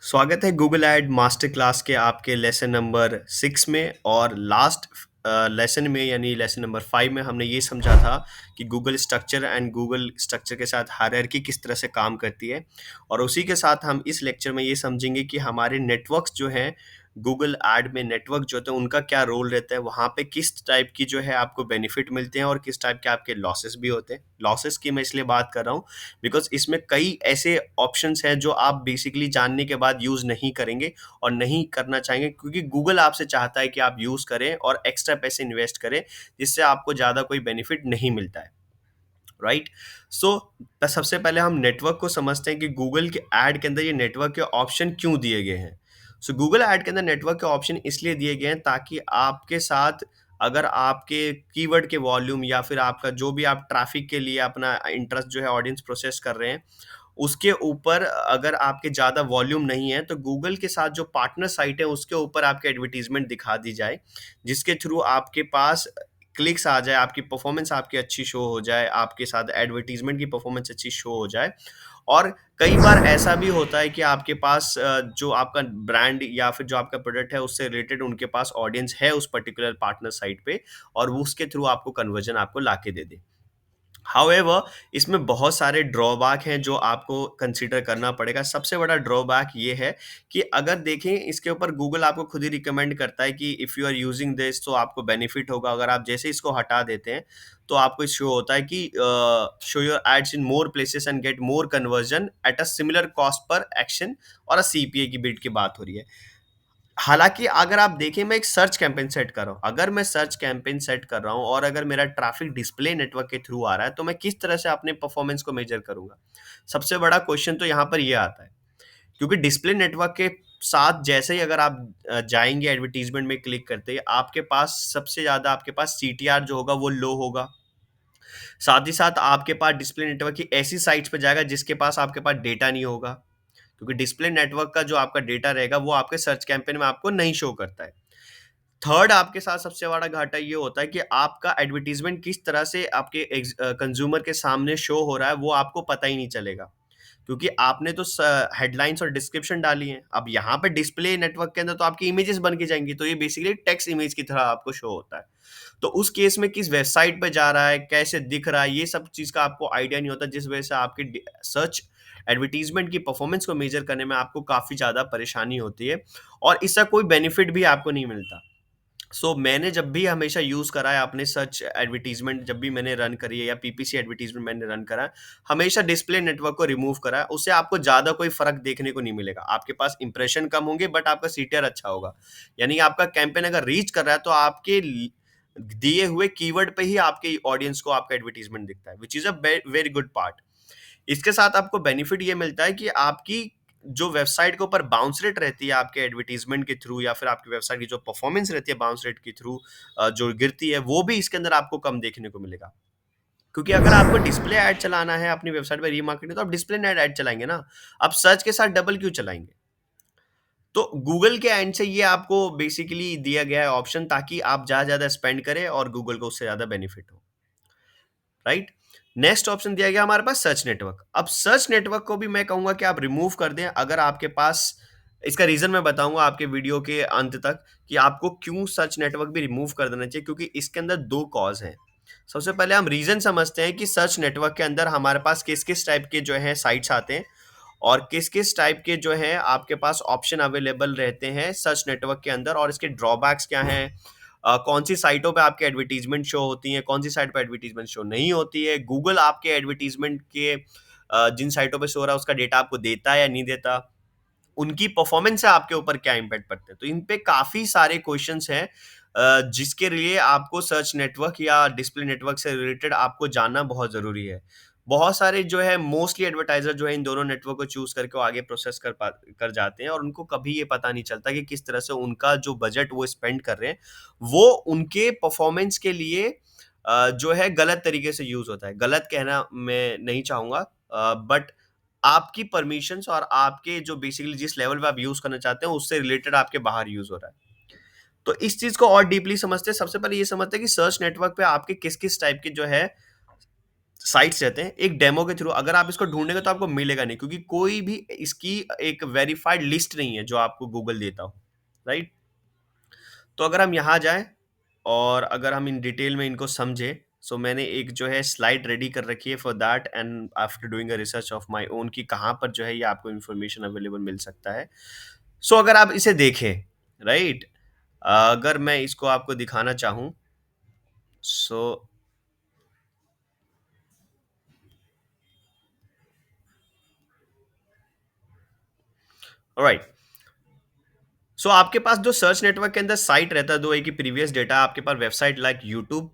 स्वागत है Google ad master class के आपके लेसन नंबर 6 में। और लास्ट लेसन में यानी लेसन नंबर 5 में हमने ये समझा था कि Google structure and Google structure के साथ हायरार्की किस तरह से काम करती है। और उसी के साथ हम इस लेक्चर में ये समझेंगे कि हमारे नेटवर्क्स जो हैं, गूगल एड में नेटवर्क जो होते हैं उनका क्या रोल रहता है, वहाँ पे किस टाइप की जो है आपको बेनिफिट मिलते हैं और किस टाइप के आपके लॉसेस भी होते हैं। लॉसेस की मैं इसलिए बात कर रहा हूँ बिकॉज इसमें कई ऐसे ऑप्शंस हैं जो आप बेसिकली जानने के बाद यूज नहीं करेंगे और नहीं करना चाहेंगे, क्योंकि गूगल आपसे चाहता है कि आप यूज करें और एक्स्ट्रा पैसे इन्वेस्ट करें, जिससे आपको ज्यादा कोई बेनिफिट नहीं मिलता है। राइट। सो सबसे पहले हम नेटवर्क को समझते हैं कि गूगल के ऐड के अंदर ये नेटवर्क के ऑप्शन क्यों दिए गए हैं। सो गूगल ऐड के अंदर नेटवर्क के ऑप्शन इसलिए दिए गए हैं ताकि आपके साथ, अगर आपके कीवर्ड के वॉल्यूम या फिर आपका जो भी आप ट्रैफिक के लिए अपना इंटरेस्ट जो है ऑडियंस प्रोसेस कर रहे हैं, उसके ऊपर अगर आपके ज़्यादा वॉल्यूम नहीं है तो गूगल के साथ जो पार्टनर साइट है उसके ऊपर आपके एडवर्टीजमेंट दिखा दी जाए, जिसके थ्रू आपके पास क्लिक्स आ जाए, आपकी परफॉर्मेंस आपकी अच्छी शो हो जाए, आपके साथ एडवर्टीजमेंट की परफॉर्मेंस अच्छी शो हो जाए। और कई बार ऐसा भी होता है कि आपके पास जो आपका ब्रांड या फिर जो आपका प्रोडक्ट है उससे रिलेटेड उनके पास ऑडियंस है उस पर्टिकुलर पार्टनर साइट पे, और वो उसके थ्रू आपको कन्वर्जन आपको लाके दे दे। हाउएवर, इसमें बहुत सारे ड्रॉबैक हैं जो आपको कंसीडर करना पड़ेगा। सबसे बड़ा ड्रॉबैक ये है कि अगर देखें, इसके ऊपर गूगल आपको खुद ही रिकमेंड करता है कि if you are using this तो आपको बेनिफिट होगा। अगर आप जैसे इसको हटा देते हैं तो आपको शो होता है कि show your ads in more places and get more conversion at a similar cost per action, और सीपीए की बिड की बात हो रही है। हालाँकि अगर आप देखें, मैं एक सर्च कैंपेन सेट कर रहा हूँ। अगर मैं सर्च कैंपेन सेट कर रहा हूँ और अगर मेरा ट्रैफ़िक डिस्प्ले नेटवर्क के थ्रू आ रहा है, तो मैं किस तरह से अपने परफ़ॉर्मेंस को मेज़र करूँगा? सबसे बड़ा क्वेश्चन तो यहाँ पर ये आता है, क्योंकि डिस्प्ले नेटवर्क के साथ जैसे ही अगर आप जाएँगे एडवर्टाइज़मेंट में क्लिक करते ही, आपके पास सबसे ज़्यादा आपके पास सीटीआर जो होगा वो लो होगा। साथ ही साथ आपके पास डिस्प्ले नेटवर्क की ऐसी साइट्स पे जाएगा जिसके पास आपके पास डेटा नहीं होगा, क्योंकि डिस्प्ले नेटवर्क का जो आपका डेटा रहेगा वो आपके सर्च कैंपेन में आपको नहीं शो करता है। थर्ड, आपके साथ सबसे बड़ा घाटा ये होता है कि आपका एडवर्टाइजमेंट किस तरह से आपके कंज्यूमर के सामने शो हो रहा है वो आपको पता ही नहीं चलेगा, क्योंकि आपने तो हेडलाइंस और डिस्क्रिप्शन डाली है। अब यहाँ पे डिस्प्ले नेटवर्क के अंदर तो आपकी इमेजेस बन के जाएंगी, तो ये बेसिकली टेक्स्ट इमेज की तरह आपको शो होता है। तो उस केस में किस वेबसाइट पे जा रहा है, कैसे दिख रहा है, ये सब चीज़ का आपको आइडिया नहीं होता, जिस वजह से आपकी सर्च एडवर्टाइजमेंट की परफॉर्मेंस को मेजर करने में आपको काफ़ी ज़्यादा परेशानी होती है, और इसका कोई बेनिफिट भी आपको नहीं मिलता। मैंने जब भी हमेशा यूज़ करा है अपने सर्च एडवर्टाइजमेंट, जब भी मैंने रन करी है या पीपीसी एडवर्टाइजमेंट मैंने रन करा है, हमेशा डिस्प्ले नेटवर्क को रिमूव करा है। उससे आपको ज़्यादा कोई फ़र्क देखने को नहीं मिलेगा। आपके पास इंप्रेशन कम होंगे बट आपका सीटीआर अच्छा होगा। यानी आपका कैंपेन अगर रीच कर रहा है तो आपके दिए हुए कीवर्ड पे ही आपके ऑडियंस को आपका एडवर्टाइजमेंट दिखता है, which is a very good part. इसके साथ आपको बेनिफिट ये मिलता है कि आपकी जो वेबसाइट के ऊपर बाउंस रेट रहती है आपके एडवर्टाइजमेंट के थ्रू, या फिर आपकी वेबसाइट की जो परफॉर्मेंस रहती है बाउंस रेट के थ्रू जो गिरती है, वो भी इसके अंदर आपको कम देखने को मिलेगा। क्योंकि अगर आपको डिस्प्ले ऐड चलाना है अपनी वेबसाइट पर रीमार्केटिंग, तो आप डिस्प्ले ऐड चलाएंगे ना। आप सर्च के साथ डबल क्यों चलाएंगे? तो गूगल के एंड से ये आपको बेसिकली दिया गया है ऑप्शन, ताकि आप ज्यादा स्पेंड करें और गूगल को उससे ज्यादा बेनिफिट हो। राइट। नेक्स्ट ऑप्शन दिया गया हमारे पास सर्च नेटवर्क। अब सर्च नेटवर्क को भी मैं कहूंगा कि आप रिमूव कर दें अगर आपके पास, इसका रीजन मैं बताऊंगा आपके वीडियो के अंत तक कि आपको क्यों सर्च नेटवर्क भी रिमूव कर देना चाहिए, क्योंकि इसके अंदर दो कॉज हैं। सबसे पहले हम रीजन समझते हैं कि सर्च नेटवर्क के अंदर हमारे पास किस किस टाइप के जो है साइट्स आते हैं, और किस किस टाइप के जो है आपके पास ऑप्शन अवेलेबल रहते हैं सर्च नेटवर्क के अंदर, और इसके ड्रॉबैक्स क्या हैं। कौन सी साइटों पे आपके एडवर्टीजमेंट शो होती हैं, कौन सी साइट पे एडवर्टीजमेंट शो नहीं होती है। गूगल आपके एडवर्टीजमेंट के जिन साइटों पे शो हो रहा है उसका डेटा आपको देता है या नहीं देता, उनकी परफॉर्मेंस से आपके ऊपर क्या इम्पैक्ट पड़ते हैं। तो इन पे काफ़ी सारे क्वेश्चंस हैं जिसके लिए आपको सर्च नेटवर्क या डिस्प्ले नेटवर्क से रिलेटेड आपको जानना बहुत ज़रूरी है। बहुत सारे जो है मोस्टली एडवर्टाइज़र जो है इन दोनों नेटवर्क को चूज़ करके वो आगे प्रोसेस कर जाते हैं, और उनको कभी ये पता नहीं चलता कि किस तरह से उनका जो बजट वो स्पेंड कर रहे हैं, वो उनके परफॉर्मेंस के लिए जो है गलत तरीके से यूज़ होता है। गलत कहना मैं नहीं चाहूँगा, बट आपकी परमिशंस और आपके जो बेसिकली जिस लेवल पे आप यूज़ करना चाहते हैं उससे रिलेटेड आपके बाहर यूज़ हो रहा है। तो इस चीज़ को और डीपली समझते हैं। सबसे पहले ये समझते हैं कि सर्च नेटवर्क पे आपके किस-किस टाइप के जो है साइट्स रहते हैं, एक डेमो के थ्रू अगर आप इसको ढूँढेंगे तो आपको मिलेगा नहीं, क्योंकि कोई भी इसकी एक वेरिफाइड लिस्ट नहीं है जो आपको गूगल देता हो, राइट? तो अगर हम यहाँ जाएँ और अगर हम इन डिटेल में इनको समझें, सो मैंने एक जो है स्लाइड रेडी कर रखी है for that and after doing a research of my own कि कहाँ पर जो है ये आपको इन्फॉर्मेशन अवेलेबल मिल सकता है। सो अगर आप इसे देखें, राइट? अगर मैं इसको आपको दिखाना चाहूँ, सो ऑलराइट। सो आपके पास जो सर्च नेटवर्क के अंदर साइट रहता है, दो एक ही प्रीवियस डेटा आपके पास website like YouTube,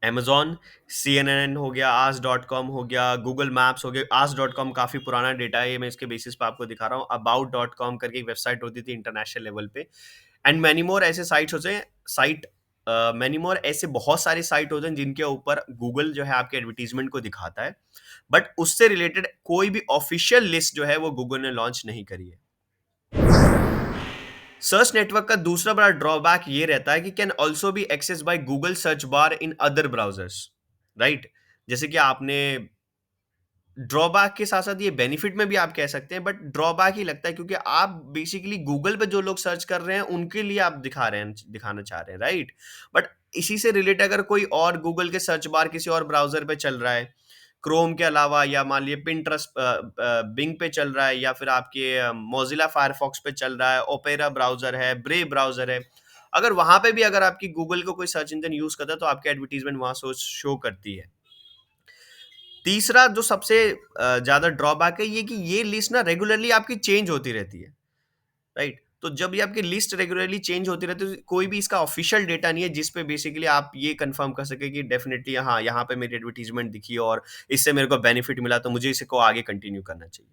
Amazon, CNN हो गया, आज.कॉम हो गया, गूगल मैप्स हो गया। आज.कॉम काफ़ी पुराना डेटा है, ये मैं इसके बेसिस पे आपको दिखा रहा हूँ। अबाउट.कॉम करके एक वेबसाइट होती थी इंटरनेशनल लेवल पे, एंड मैनी मोर ऐसे साइट्स होते हैं, मैनी मोर ऐसे बहुत सारे साइट होते हैं जिनके ऊपर गूगल जो है आपके एडवर्टाइज़मेंट को दिखाता है, बट उससे रिलेटेड कोई भी ऑफिशियल लिस्ट जो है वो गूगल ने लॉन्च नहीं करी है। सर्च नेटवर्क का दूसरा बड़ा ड्रॉबैक ये रहता है कि can also be access by Google search bar in other browsers, right? जैसे कि आपने ड्रॉबैक के साथ साथ ये बेनिफिट में भी आप कह सकते हैं, बट ड्रॉबैक ही लगता है क्योंकि आप बेसिकली गूगल पे जो लोग सर्च कर रहे हैं उनके लिए आप दिखाना चाह रहे हैं, राइट? बट इसी से रिलेटेड अगर कोई और गूगल के सर्च बार किसी और ब्राउजर पे चल रहा है, क्रोम के अलावा, या मान लीजिए पिंटरेस्ट बिंग पे चल रहा है, या फिर आपके मोजिला फायरफॉक्स पे चल रहा है, ओपेरा ब्राउजर है, ब्रेव ब्राउजर है, अगर वहां पे भी अगर आपकी गूगल को कोई सर्च इंजन यूज करता है तो आपकी एडवर्टीजमेंट वहां शो करती है। तीसरा जो सबसे ज्यादा ड्रॉबैक है ये कि ये लिस्ट ना रेगुलरली आपकी चेंज होती रहती है, राइट? तो जब ये आपकी लिस्ट रेगुलरली चेंज होती रहती है तो कोई भी इसका ऑफिशियल डेटा नहीं है जिस पे बेसिकली आप ये कंफर्म कर सके कि डेफिनेटली हाँ, यहाँ पे मेरी एडवर्टीजमेंट दिखी और इससे मेरे को बेनिफिट मिला तो मुझे इसे को आगे कंटिन्यू करना चाहिए।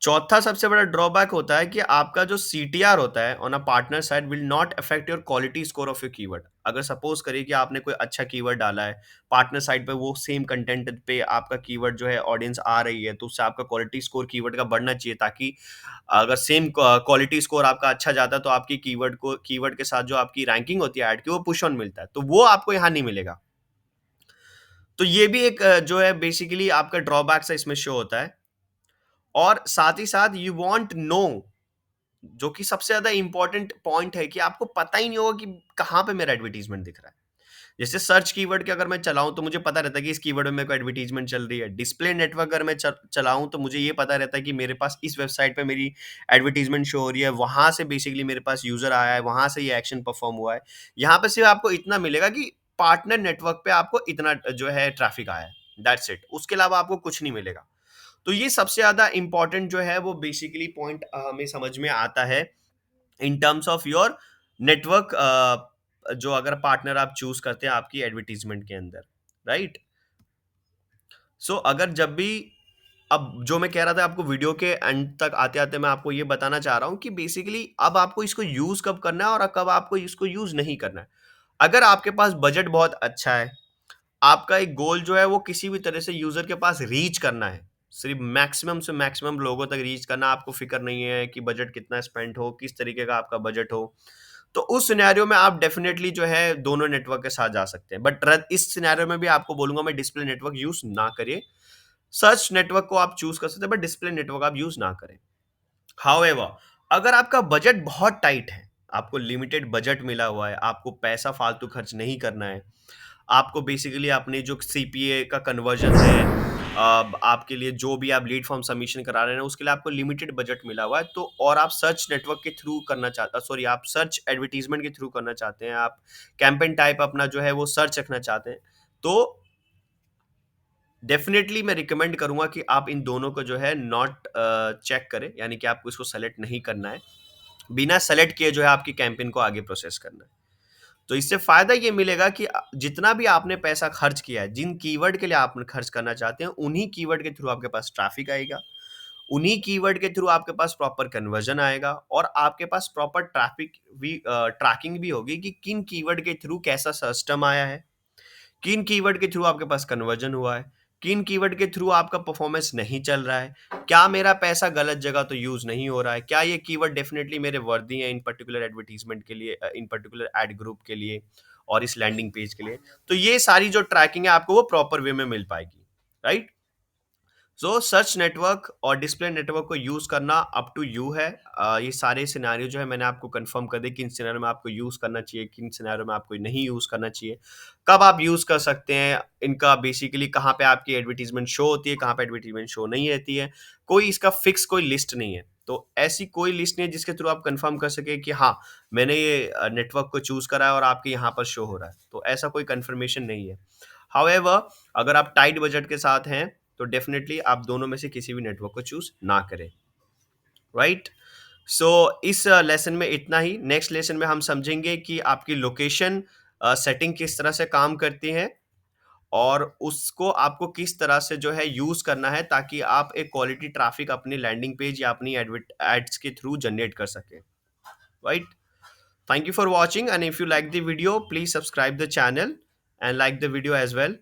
चौथा सबसे बड़ा ड्रॉबैक होता है कि आपका जो सीटीआर होता है on a partner side will not affect your quality score of your keyword. अगर सपोज करिए कि आपने कोई अच्छा कीवर्ड डाला है, पार्टनर साइड पे वो सेम कंटेंट पे आपका कीवर्ड जो है ऑडियंस आ रही है, तो उससे आपका क्वालिटी स्कोर कीवर्ड का बढ़ना चाहिए, ताकि अगर सेम क्वालिटी स्कोर आपका अच्छा जाता है तो आपकी कीवर्ड के साथ जो आपकी रैंकिंग होती है ऐड की वो पुश ऑन मिलता है, तो वो आपको यहाँ नहीं मिलेगा। तो ये भी एक जो है बेसिकली आपका ड्रॉबैक से इसमें शो होता है। और साथ ही साथ यू वांट नो, जो कि सबसे ज्यादा इंपॉर्टेंट पॉइंट है, कि आपको पता ही नहीं होगा कि कहाँ पे मेरा एडवर्टीजमेंट दिख रहा है। जैसे सर्च कीवर्ड के अगर मैं चलाऊं तो मुझे पता रहता है कि इस कीवर्ड में मेरे को एडवर्टीजमेंट चल रही है। डिस्प्ले नेटवर्क अगर मैं चलाऊं तो मुझे ये पता रहता है कि मेरे पास इस वेबसाइट पे मेरी एडवर्टीजमेंट शो हो रही है, वहां से बेसिकली मेरे पास यूजर आया है, वहां से ये एक्शन परफॉर्म हुआ है। यहाँ पे सिर्फ आपको इतना मिलेगा कि पार्टनर नेटवर्क पे आपको इतना जो है ट्रैफिक आया है, दैट्स इट। उसके अलावा आपको कुछ नहीं मिलेगा। तो ये सबसे ज्यादा इंपॉर्टेंट जो है वो बेसिकली पॉइंट हमें समझ में आता है in terms of your network, जो अगर पार्टनर आप चूज करते हैं आपकी एडवर्टीजमेंट के अंदर, राइट? सो अगर जब भी, अब जो मैं कह रहा था आपको वीडियो के एंड तक आते आते मैं आपको ये बताना चाह रहा हूँ कि बेसिकली अब आपको इसको यूज कब करना है और कब आपको इसको यूज नहीं करना है। अगर आपके पास बजट बहुत अच्छा है, आपका एक गोल जो है वो किसी भी तरह से यूजर के पास रीच करना है, सिर्फ मैक्सिमम से मैक्सिमम लोगों तक रीच करना, आपको फिक्र नहीं है कि बजट कितना स्पेंड हो, किस तरीके का आपका बजट हो, तो उस सिनेरियो में आप डेफिनेटली जो है दोनों नेटवर्क के साथ जा सकते हैं। बट इस सिनेरियो में भी आपको बोलूंगा मैं, डिस्प्ले नेटवर्क यूज ना करिए। सर्च नेटवर्क को आप चूज कर सकते हैं बट डिस्प्ले नेटवर्क आप यूज ना करें। हाउएवर, अगर आपका बजट बहुत टाइट है, आपको लिमिटेड बजट मिला हुआ है, आपको पैसा फालतू खर्च नहीं करना है, आपको बेसिकली अपने जो सीपीए का कन्वर्जन है, आपके लिए जो भी आप लीड फॉर्म सबमिशन करा रहे हैं उसके लिए आपको लिमिटेड बजट मिला हुआ है, तो और आप सर्च नेटवर्क के थ्रू करना चाहते, सॉरी, आप सर्च एडवर्टीजमेंट के थ्रू करना चाहते हैं, आप कैंपेन टाइप अपना जो है वो सर्च रखना चाहते हैं, तो डेफिनेटली मैं रिकमेंड करूंगा कि आप इन दोनों को जो है नॉट चेक करें, यानी कि आपको इसको सेलेक्ट नहीं करना है, बिना सेलेक्ट किए जो है आपकी कैंपेन को आगे प्रोसेस करना है। तो इससे फायदा ये मिलेगा कि जितना भी आपने पैसा खर्च किया है, जिन कीवर्ड के लिए आप खर्च करना चाहते हैं, उन्हीं कीवर्ड के थ्रू आपके पास ट्रैफिक आएगा, उन्हीं कीवर्ड के थ्रू आपके पास प्रॉपर कन्वर्जन आएगा, और आपके पास प्रॉपर ट्रैफिक भी ट्रैकिंग भी होगी कि किन कीवर्ड के थ्रू कैसा सिस्टम आया है, किन कीवर्ड के थ्रू आपके पास कन्वर्जन हुआ है, किन कीवर्ड के थ्रू आपका परफॉर्मेंस नहीं चल रहा है, क्या मेरा पैसा गलत जगह तो यूज नहीं हो रहा है, क्या ये कीवर्ड डेफिनेटली मेरे वर्दी है इन पर्टिकुलर एडवर्टीजमेंट के लिए, इन पर्टिकुलर एड ग्रुप के लिए, और इस लैंडिंग पेज के लिए। तो ये सारी जो ट्रैकिंग है आपको वो प्रॉपर वे में मिल पाएगी, राइट। सो सर्च नेटवर्क और डिस्प्ले नेटवर्क को यूज करना अप टू यू है। ये सारे सिनेरियो जो है मैंने आपको कंफर्म कर दिया, किन सिनेरियो में आपको यूज करना चाहिए, किन सिनेरियो में आपको नहीं यूज करना चाहिए, कब आप यूज कर सकते हैं इनका, बेसिकली कहाँ पे आपकी एडवर्टीजमेंट शो होती है, कहाँ पे एडवर्टीजमेंट शो नहीं रहती है। कोई इसका फिक्स कोई लिस्ट नहीं है, तो ऐसी कोई लिस्ट नहीं है जिसके थ्रू आप कंफर्म कर सके कि हाँ मैंने ये नेटवर्क को चूज करा है और आपके यहाँ पर शो हो रहा है, तो ऐसा कोई कंफर्मेशन नहीं है। हाउएवर, अगर आप टाइट बजट के साथ हैं तो डेफिनेटली आप दोनों में से किसी भी नेटवर्क को चूज ना करें, राइट। सो इस लेसन में इतना ही। नेक्स्ट लेसन में हम समझेंगे कि आपकी लोकेशन सेटिंग किस तरह से काम करती है और उसको आपको किस तरह से जो है यूज करना है ताकि आप एक क्वालिटी ट्रैफिक अपनी लैंडिंग पेज या अपनी एड्स के थ्रू जनरेट कर सकें, right. Thank you for watching, and if you like the video, please subscribe the channel and like the video as well.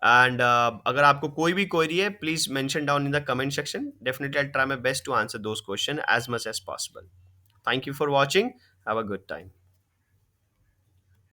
And अगर आपको कोई भी query है, please mention down in the comment section. Definitely, I'll try my best to answer those questions as much as possible. Thank you for watching. Have a good time.